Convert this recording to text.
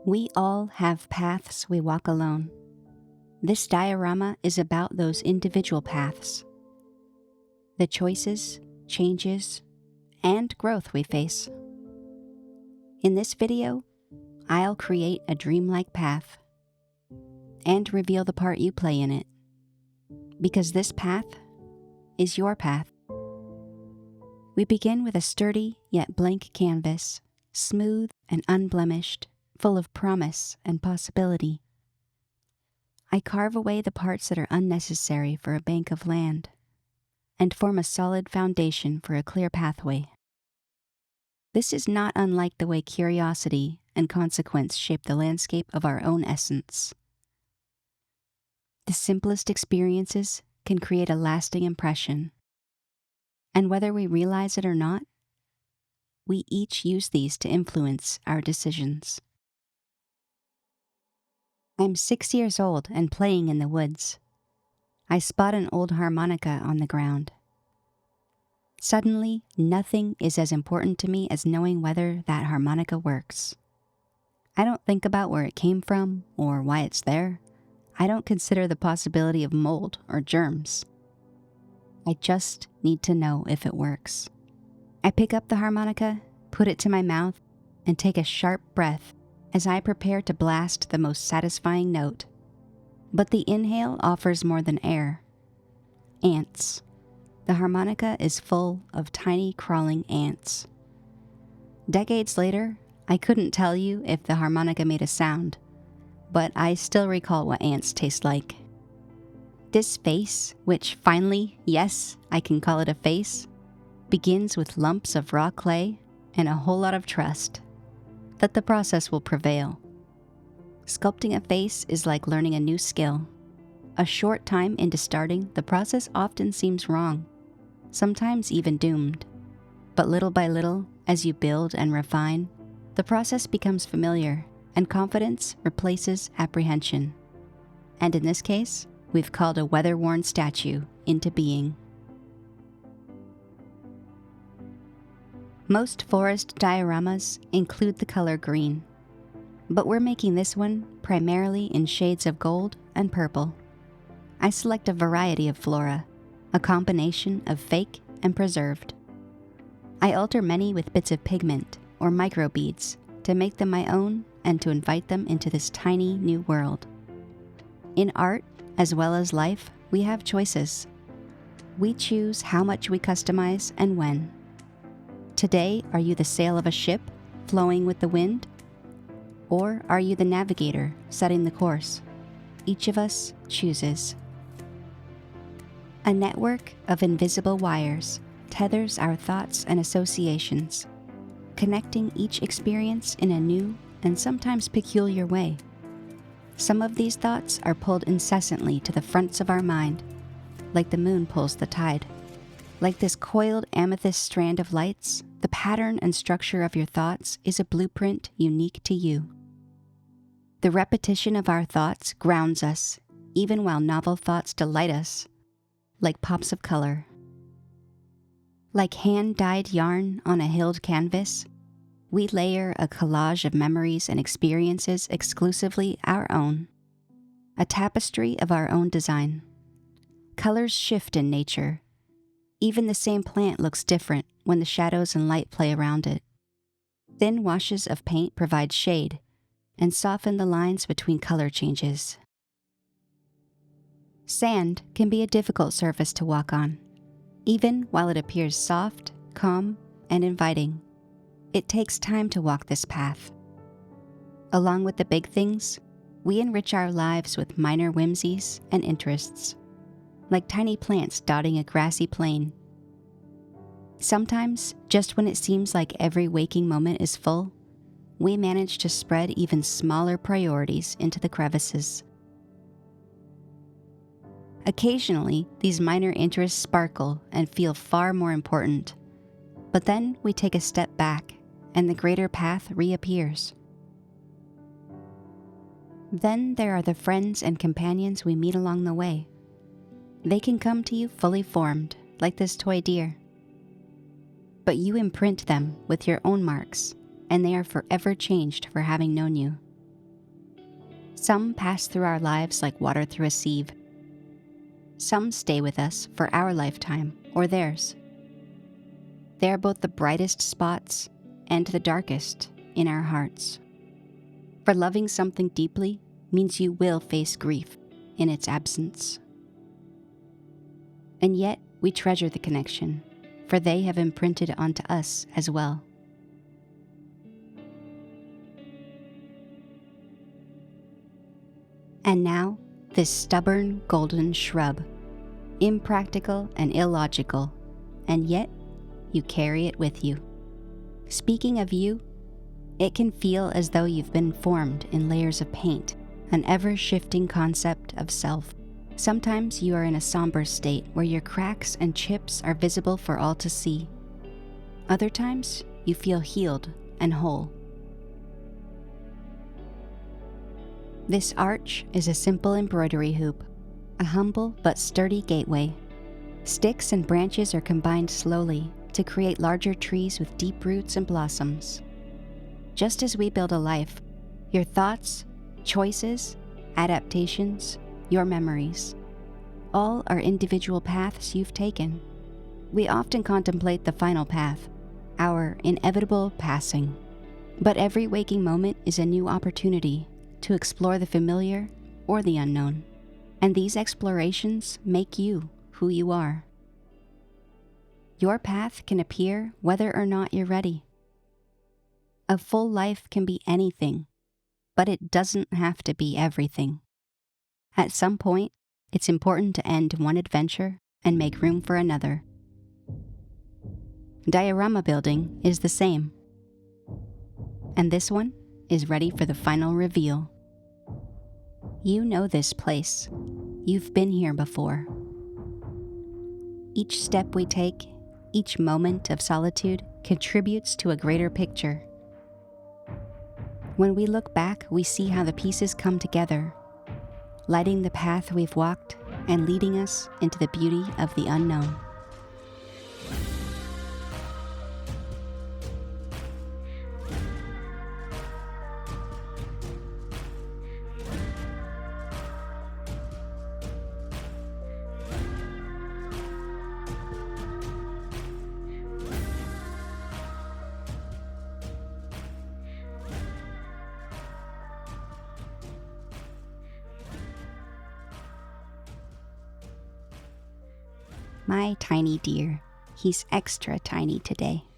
We all have paths we walk alone. This diorama is about those individual paths, the choices, changes, and growth we face. In this video, I'll create a dreamlike path and reveal the part you play in it, because this path is your path. We begin with a sturdy yet blank canvas, smooth and unblemished, full of promise and possibility. I carve away the parts that are unnecessary for a bank of land and form a solid foundation for a clear pathway. This is not unlike the way curiosity and consequence shape the landscape of our own essence. The simplest experiences can create a lasting impression, and whether we realize it or not, we each use these to influence our decisions. I'm 6 years old and playing in the woods. I spot an old harmonica on the ground. Suddenly, nothing is as important to me as knowing whether that harmonica works. I don't think about where it came from or why it's there. I don't consider the possibility of mold or germs. I just need to know if it works. I pick up the harmonica, put it to my mouth, and take a sharp breath as I prepare to blast the most satisfying note. But the inhale offers more than air. Ants. The harmonica is full of tiny crawling ants. Decades later, I couldn't tell you if the harmonica made a sound, but I still recall what ants taste like. This face, which finally, yes, I can call it a face, begins with lumps of raw clay and a whole lot of trust that the process will prevail. Sculpting a face is like learning a new skill. A short time into starting, the process often seems wrong, sometimes even doomed. But little by little, as you build and refine, the process becomes familiar, and confidence replaces apprehension. And in this case, we've called a weather-worn statue into being. Most forest dioramas include the color green, but we're making this one primarily in shades of gold and purple. I select a variety of flora, a combination of fake and preserved. I alter many with bits of pigment or microbeads to make them my own and to invite them into this tiny new world. In art, as well as life, we have choices. We choose how much we customize and when. Today, are you the sail of a ship, flowing with the wind? Or are you the navigator, setting the course? Each of us chooses. A network of invisible wires tethers our thoughts and associations, connecting each experience in a new and sometimes peculiar way. Some of these thoughts are pulled incessantly to the fronts of our mind, like the moon pulls the tide. Like this coiled amethyst strand of lights, the pattern and structure of your thoughts is a blueprint unique to you. The repetition of our thoughts grounds us, even while novel thoughts delight us, like pops of color. Like hand-dyed yarn on a hilled canvas, we layer a collage of memories and experiences exclusively our own, a tapestry of our own design. Colors shift in nature. Even the same plant looks different when the shadows and light play around it. Thin washes of paint provide shade and soften the lines between color changes. Sand can be a difficult surface to walk on, even while it appears soft, calm, and inviting. It takes time to walk this path. Along with the big things, we enrich our lives with minor whimsies and interests, like tiny plants dotting a grassy plain. Sometimes, just when it seems like every waking moment is full, we manage to spread even smaller priorities into the crevices. Occasionally, these minor interests sparkle and feel far more important, but then we take a step back and the greater path reappears. Then there are the friends and companions we meet along the way. They can come to you fully formed, like this toy deer. But you imprint them with your own marks, and they are forever changed for having known you. Some pass through our lives like water through a sieve. Some stay with us for our lifetime or theirs. They are both the brightest spots and the darkest in our hearts. For loving something deeply means you will face grief in its absence. And yet we treasure the connection, for they have imprinted onto us as well. And now, this stubborn golden shrub, impractical and illogical, and yet you carry it with you. Speaking of you, it can feel as though you've been formed in layers of paint, an ever-shifting concept of self. Sometimes you are in a somber state where your cracks and chips are visible for all to see. Other times, you feel healed and whole. This arch is a simple embroidery hoop, a humble but sturdy gateway. Sticks and branches are combined slowly to create larger trees with deep roots and blossoms. Just as we build a life, your thoughts, choices, adaptations, your memories, all are individual paths you've taken. We often contemplate the final path, our inevitable passing. But every waking moment is a new opportunity to explore the familiar or the unknown. And these explorations make you who you are. Your path can appear whether or not you're ready. A full life can be anything, but it doesn't have to be everything. At some point, it's important to end one adventure and make room for another. Diorama building is the same. And this one is ready for the final reveal. You know this place. You've been here before. Each step we take, each moment of solitude contributes to a greater picture. When we look back, we see how the pieces come together, lighting the path we've walked and leading us into the beauty of the unknown. My tiny dear, he's extra tiny today.